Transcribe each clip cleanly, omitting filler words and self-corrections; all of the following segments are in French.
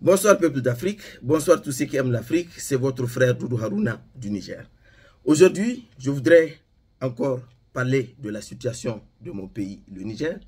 Bonsoir peuple d'Afrique, bonsoir tous ceux qui aiment l'Afrique, c'est votre frère Doudou Harouna du Niger. Aujourd'hui, je voudrais encore parler de la situation de mon pays, le Niger.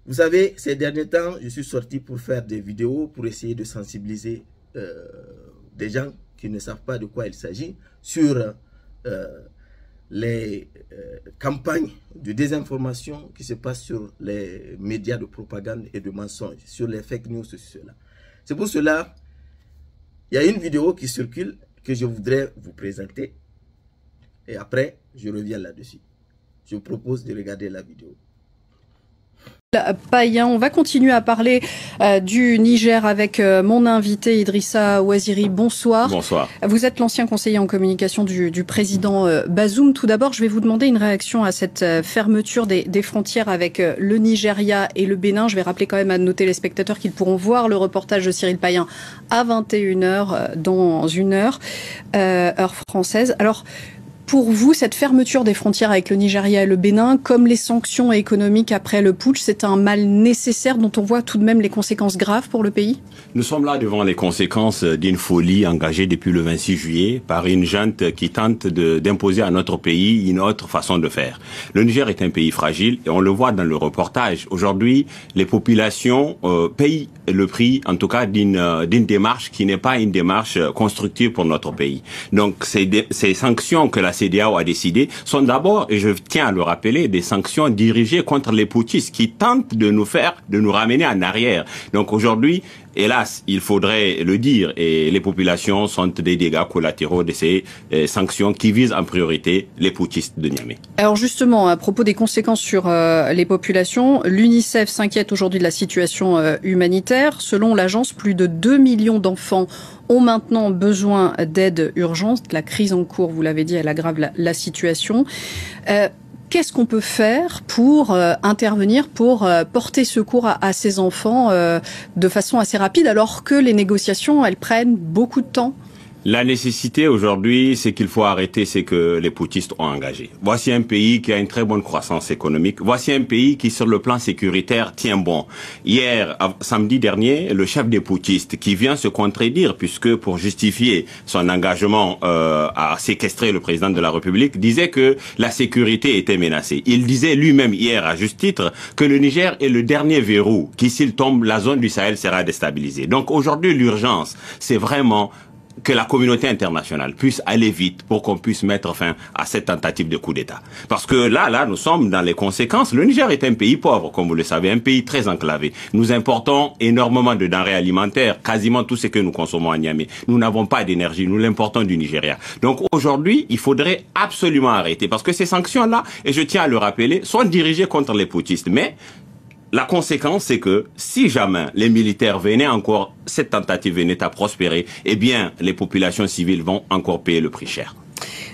Vous savez, ces derniers temps, je suis sorti pour faire des vidéos, pour essayer de sensibiliser des gens qui ne savent pas de quoi il s'agit sur les campagnes de désinformation qui se passent sur les médias de propagande et de mensonges, sur les fake news, cela. C'est pour cela, il y a une vidéo qui circule que je voudrais vous présenter et après, je reviens là-dessus. Je vous propose de regarder la vidéo. Payen, on va continuer à parler du Niger avec mon invité Idrissa Ouaziri. Bonsoir. Bonsoir. Vous êtes l'ancien conseiller en communication du président Bazoum. Tout d'abord, je vais vous demander une réaction à cette fermeture des frontières avec le Nigeria et le Bénin. Je vais rappeler quand même à nos téléspectateurs qu'ils pourront voir le reportage de Cyril Payen à 21h dans une heure, heure française. Alors, pour vous, cette fermeture des frontières avec le Nigeria et le Bénin, comme les sanctions économiques après le putsch, c'est un mal nécessaire dont on voit tout de même les conséquences graves pour le pays? Nous sommes là devant les conséquences d'une folie engagée depuis le 26 juillet par une junte qui tente d'imposer à notre pays une autre façon de faire. Le Niger est un pays fragile et on le voit dans le reportage. Aujourd'hui, les populations payent le prix, en tout cas, d'une démarche qui n'est pas une démarche constructive pour notre pays. Donc, ces sanctions que la CEDEAO a décidé sont d'abord, et je tiens à le rappeler, des sanctions dirigées contre les putschistes qui tentent de nous ramener en arrière. Donc aujourd'hui, hélas, il faudrait le dire, et les populations sont des dégâts collatéraux de ces sanctions qui visent en priorité les putschistes de Niamey. Alors justement, à propos des conséquences sur les populations, l'UNICEF s'inquiète aujourd'hui de la situation humanitaire. Selon l'agence, plus de 2 millions d'enfants ont maintenant besoin d'aide urgente. La crise en cours, vous l'avez dit, elle aggrave la situation. Qu'est-ce qu'on peut faire pour intervenir, pour porter secours à ces enfants de façon assez rapide, alors que les négociations, elles prennent beaucoup de temps? La nécessité aujourd'hui, c'est qu'il faut arrêter ce que les putschistes ont engagé. Voici un pays qui a une très bonne croissance économique. Voici un pays qui, sur le plan sécuritaire, tient bon. Hier, samedi dernier, le chef des putschistes qui vient se contredire, puisque pour justifier son engagement à séquestrer le président de la République, disait que la sécurité était menacée. Il disait lui-même hier, à juste titre, que le Niger est le dernier verrou, qui s'il tombe, la zone du Sahel sera déstabilisée. Donc aujourd'hui, l'urgence, c'est vraiment que la communauté internationale puisse aller vite pour qu'on puisse mettre fin à cette tentative de coup d'État. Parce que là, nous sommes dans les conséquences. Le Niger est un pays pauvre, comme vous le savez, un pays très enclavé. Nous importons énormément de denrées alimentaires, quasiment tout ce que nous consommons à Niamey. Nous n'avons pas d'énergie, nous l'importons du Nigeria. Donc aujourd'hui, il faudrait absolument arrêter, parce que ces sanctions-là, et je tiens à le rappeler, sont dirigées contre les putschistes. Mais la conséquence, c'est que si jamais les militaires venaient encore, cette tentative venait à prospérer, eh bien, les populations civiles vont encore payer le prix cher.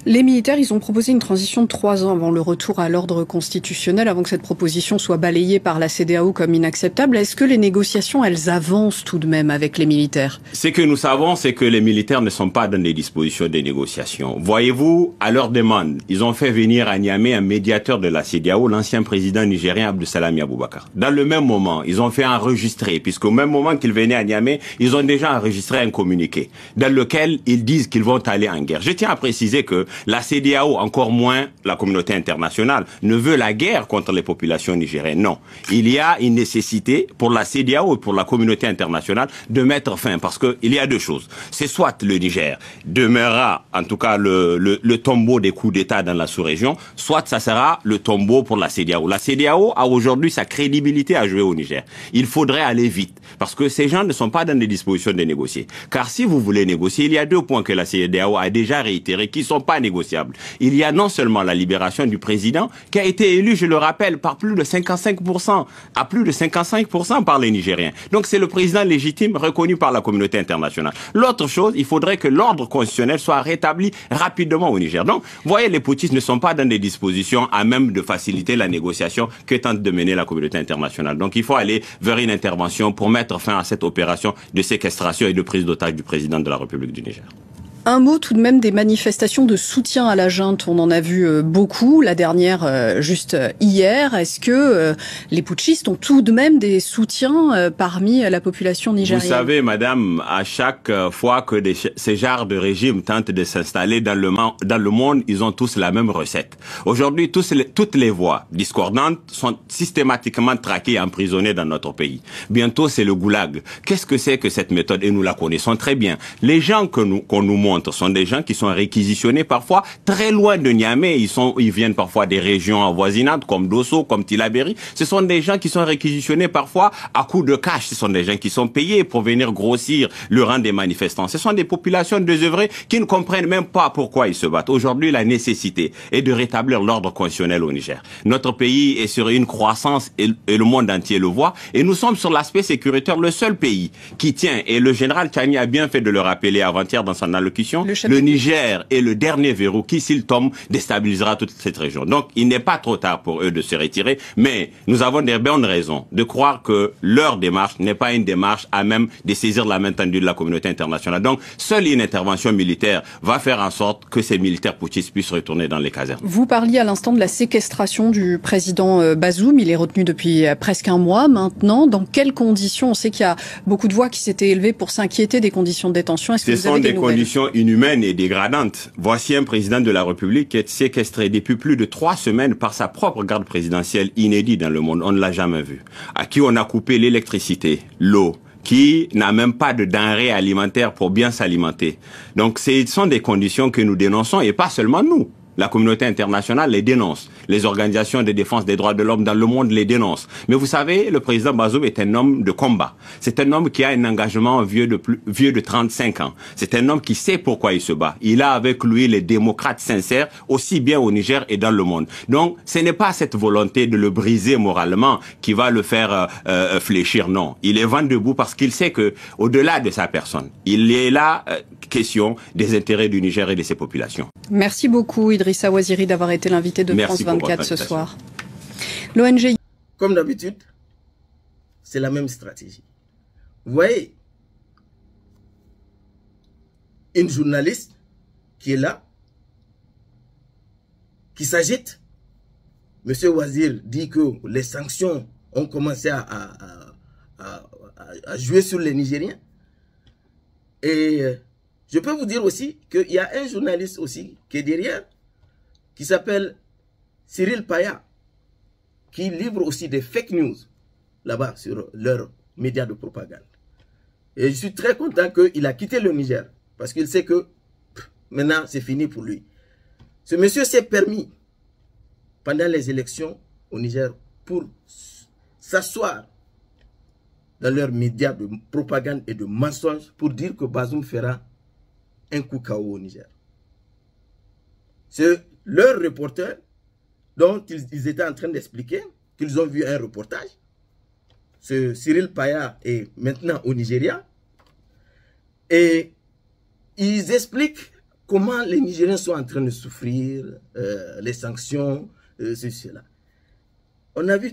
Les militaires, ils ont proposé une transition de 3 ans avant le retour à l'ordre constitutionnel, avant que cette proposition soit balayée par la CEDEAO comme inacceptable. Est-ce que les négociations, elles avancent tout de même avec les militaires? Ce que nous savons, c'est que les militaires ne sont pas dans les dispositions des négociations. Voyez-vous, à leur demande, ils ont fait venir à Niamey un médiateur de la CEDEAO, l'ancien président nigérien Abdussalami Aboubakar. Dans le même moment, ils ont fait enregistrer, puisqu'au même moment qu'ils venaient à Niamey, ils ont déjà enregistré un communiqué dans lequel ils disent qu'ils vont aller en guerre. Je tiens à préciser que la CEDEAO, encore moins la communauté internationale, ne veut la guerre contre les populations nigériennes. Non. Il y a une nécessité pour la CEDEAO et pour la communauté internationale de mettre fin, parce que il y a deux choses. C'est soit le Niger demeurera, en tout cas, le tombeau des coups d'État dans la sous-région, soit ça sera le tombeau pour la CEDEAO. La CEDEAO a aujourd'hui sa crédibilité à jouer au Niger. Il faudrait aller vite, parce que ces gens ne sont pas dans les dispositions de négocier. Car si vous voulez négocier, il y a 2 points que la CEDEAO a déjà réitérés, qui sont pas négociable. Il y a non seulement la libération du président, qui a été élu, je le rappelle, par plus de 55%, à plus de 55% par les Nigériens. Donc c'est le président légitime reconnu par la communauté internationale. L'autre chose, il faudrait que l'ordre constitutionnel soit rétabli rapidement au Niger. Donc, vous voyez, les putschistes ne sont pas dans des dispositions à même de faciliter la négociation que tente de mener la communauté internationale. Donc il faut aller vers une intervention pour mettre fin à cette opération de séquestration et de prise d'otage du président de la République du Niger. Un mot tout de même des manifestations de soutien à la junte. On en a vu beaucoup, la dernière juste hier. Est-ce que les putschistes ont tout de même des soutiens parmi la population nigérienne? Vous savez, madame, à chaque fois que ces genres de régimes tentent de s'installer dans le monde, ils ont tous la même recette. Aujourd'hui, toutes les voix discordantes sont systématiquement traquées et emprisonnées dans notre pays. Bientôt, c'est le goulag. Qu'est-ce que c'est que cette méthode? Et nous la connaissons très bien. Les gens qu'on nous montre sont des gens qui sont réquisitionnés parfois très loin de Niamey. Ils viennent parfois des régions avoisinantes comme Dosso, comme Tillabéri. Ce sont des gens qui sont réquisitionnés parfois à coups de cash. Ce sont des gens qui sont payés pour venir grossir le rang des manifestants. Ce sont des populations désœuvrées qui ne comprennent même pas pourquoi ils se battent. Aujourd'hui, la nécessité est de rétablir l'ordre constitutionnel au Niger. Notre pays est sur une croissance et le monde entier le voit. Et nous sommes sur l'aspect sécuritaire le seul pays qui tient, et le général Tchani a bien fait de le rappeler avant-hier dans son allocution, le Niger est le dernier verrou qui, s'il tombe, déstabilisera toute cette région. Donc, il n'est pas trop tard pour eux de se retirer, mais nous avons des bonnes raisons de croire que leur démarche n'est pas une démarche à même de saisir la main tendue de la communauté internationale. Donc, seule une intervention militaire va faire en sorte que ces militaires putschistes puissent retourner dans les casernes. Vous parliez à l'instant de la séquestration du président Bazoum. Il est retenu depuis presque un mois maintenant. Dans quelles conditions? On sait qu'il y a beaucoup de voix qui s'étaient élevées pour s'inquiéter des conditions de détention. Est-ce que vous avez des nouvelles? Conditions inhumaines et dégradantes. Voici un président de la République qui est séquestré depuis plus de 3 semaines par sa propre garde présidentielle, inédit dans le monde. On ne l'a jamais vu. À qui on a coupé l'électricité, l'eau, qui n'a même pas de denrées alimentaires pour bien s'alimenter. Donc, ce sont des conditions que nous dénonçons, et pas seulement nous. La communauté internationale les dénonce. Les organisations de défense des droits de l'homme dans le monde les dénoncent. Mais vous savez, le président Bazoum est un homme de combat. C'est un homme qui a un engagement vieux de 35 ans. C'est un homme qui sait pourquoi il se bat. Il a avec lui les démocrates sincères, aussi bien au Niger et dans le monde. Donc, ce n'est pas cette volonté de le briser moralement qui va le faire fléchir, non. Il est vent debout parce qu'il sait que, au-delà de sa personne, il est là question des intérêts du Niger et de ses populations. Merci beaucoup, Idrissa Ouaziri, d'avoir été l'invité de France 24 ce soir. L'ONG... Comme d'habitude, c'est la même stratégie. Vous voyez, une journaliste qui est là, qui s'agite. Monsieur Ouazir dit que les sanctions ont commencé à jouer sur les Nigériens. Et je peux vous dire aussi qu'il y a un journaliste aussi qui est derrière, qui s'appelle Cyril Paya, qui livre aussi des fake news là-bas sur leurs médias de propagande. Et je suis très content qu'il a quitté le Niger, parce qu'il sait que maintenant c'est fini pour lui. Ce monsieur s'est permis, pendant les élections au Niger, pour s'asseoir dans leurs médias de propagande et de mensonges pour dire que Bazoum fera un coup KO au Niger. C'est leur reporter dont ils étaient en train d'expliquer qu'ils ont vu un reportage. Ce Cyril Paya est maintenant au Nigeria. Et ils expliquent comment les Nigériens sont en train de souffrir, les sanctions, cela. On a vu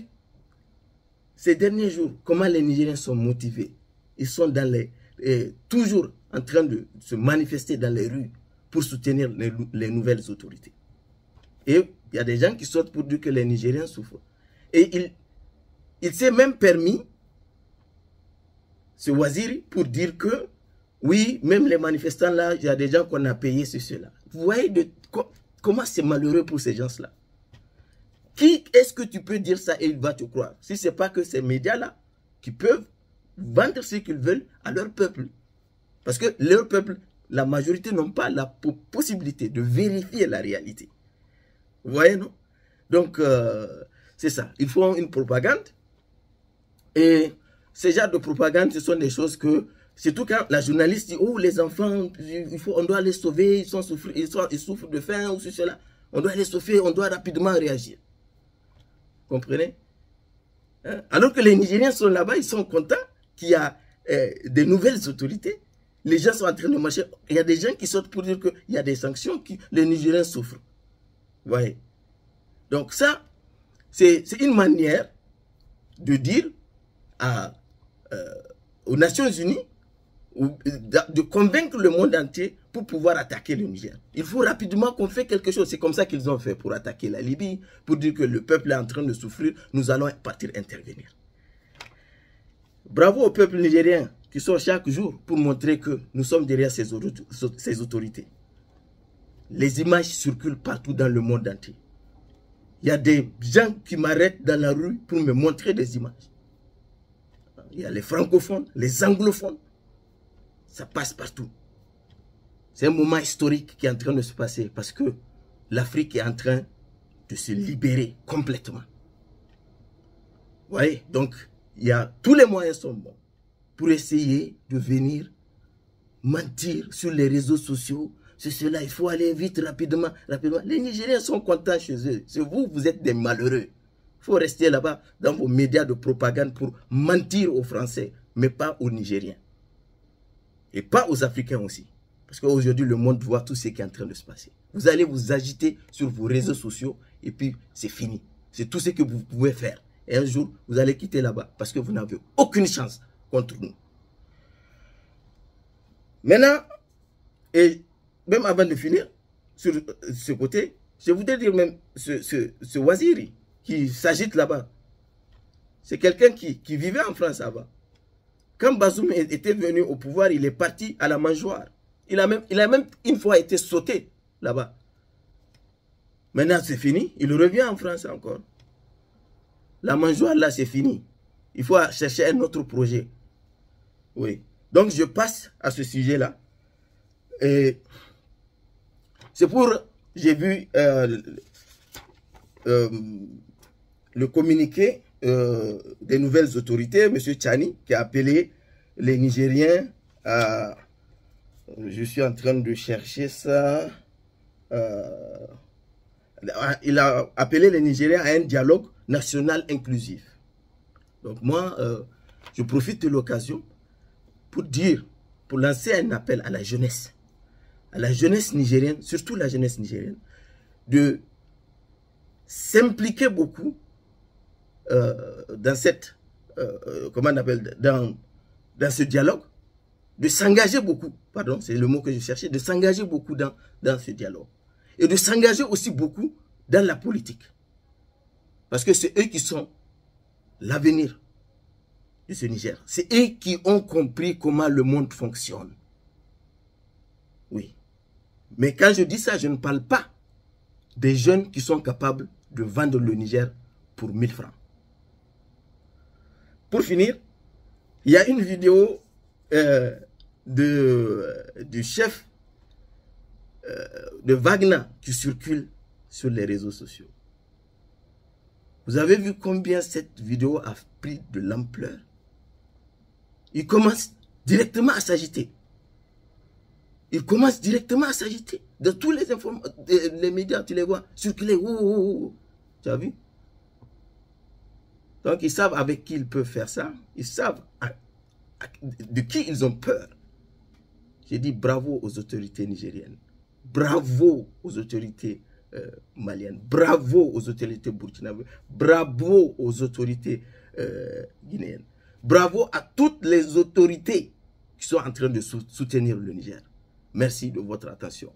ces derniers jours comment les Nigériens sont motivés. Ils sont dans toujours en train de se manifester dans les rues pour soutenir les nouvelles autorités. Et il y a des gens qui sortent pour dire que les Nigériens souffrent. Et il s'est même permis, ce Ouaziri, pour dire que oui, même les manifestants là, il y a des gens qu'on a payés sur cela. Vous voyez comment c'est malheureux pour ces gens-là. Qui est-ce que tu peux dire ça et il va te croire? Si ce n'est pas que ces médias-là qui peuvent vendre ce qu'ils veulent à leur peuple. Parce que leur peuple, la majorité n'ont pas la possibilité de vérifier la réalité. Vous voyez, non? Donc, c'est ça. Ils font une propagande. Et ces genres de propagande, ce sont des choses que, surtout quand la journaliste dit, oh, les enfants, on doit les sauver, ils souffrent de faim ou cela. On doit les sauver, on doit rapidement réagir. Comprenez? Hein? Alors que les Nigériens sont là-bas, ils sont contents qu'il y a des nouvelles autorités. Les gens sont en train de marcher. Il y a des gens qui sortent pour dire qu'il y a des sanctions, que les Nigériens souffrent. Vous voyez? Donc ça, c'est une manière de dire aux Nations Unies, de convaincre le monde entier pour pouvoir attaquer le Niger. Il faut rapidement qu'on fait quelque chose. C'est comme ça qu'ils ont fait pour attaquer la Libye, pour dire que le peuple est en train de souffrir, nous allons partir intervenir. Bravo au peuple nigérien qui sort chaque jour pour montrer que nous sommes derrière ces autorités. Les images circulent partout dans le monde entier. Il y a des gens qui m'arrêtent dans la rue pour me montrer des images. Il y a les francophones, les anglophones. Ça passe partout. C'est un moment historique qui est en train de se passer parce que l'Afrique est en train de se libérer complètement. Vous voyez? Donc, tous les moyens sont bons pour essayer de venir mentir sur les réseaux sociaux. C'est cela, il faut aller vite, rapidement. Les Nigériens sont contents chez eux. C'est vous, vous êtes des malheureux. Il faut rester là-bas dans vos médias de propagande pour mentir aux Français, mais pas aux Nigériens. Et pas aux Africains aussi. Parce qu'aujourd'hui, le monde voit tout ce qui est en train de se passer. Vous allez vous agiter sur vos réseaux sociaux et puis c'est fini. C'est tout ce que vous pouvez faire. Et un jour, vous allez quitter là-bas parce que vous n'avez aucune chance contre nous. Maintenant, et même avant de finir, sur ce côté, je voudrais dire même ce Waziri qui s'agite là-bas. C'est quelqu'un qui vivait en France là-bas. Quand Bazoum était venu au pouvoir, il est parti à la mangeoire. Il a même une fois été sauté là-bas. Maintenant, c'est fini. Il revient en France encore. La mangeoire, là, c'est fini. Il faut chercher un autre projet. Oui. Donc, je passe à ce sujet-là. Et c'est pour... J'ai vu le communiqué des nouvelles autorités, M. Tchani, qui a appelé les Nigériens à... Je suis en train de chercher ça. Il a appelé les Nigériens à un dialogue national inclusif. Donc moi, je profite de l'occasion pour lancer un appel à la jeunesse nigérienne, surtout la jeunesse nigérienne, de s'impliquer beaucoup dans cette, comment on appelle, dans ce dialogue, de s'engager beaucoup, pardon, c'est le mot que je cherchais, de s'engager beaucoup dans ce dialogue. Et de s'engager aussi beaucoup dans la politique. Parce que c'est eux qui sont l'avenir de ce Niger. C'est eux qui ont compris comment le monde fonctionne. Oui. Mais quand je dis ça, je ne parle pas des jeunes qui sont capables de vendre le Niger pour 1000 francs. Pour finir, il y a une vidéo du chef de Wagner qui circule sur les réseaux sociaux. Vous avez vu combien cette vidéo a pris de l'ampleur? Il commence directement à s'agiter. Il commence directement à s'agiter. De tous les médias, tu les vois circuler. Tu as vu? Donc, ils savent avec qui ils peuvent faire ça. Ils savent de qui ils ont peur. J'ai dit bravo aux autorités nigériennes. Bravo aux autorités maliennes. Bravo aux autorités burkinabées. Bravo aux autorités guinéennes. Bravo à toutes les autorités qui sont en train de soutenir le Niger. Merci de votre attention.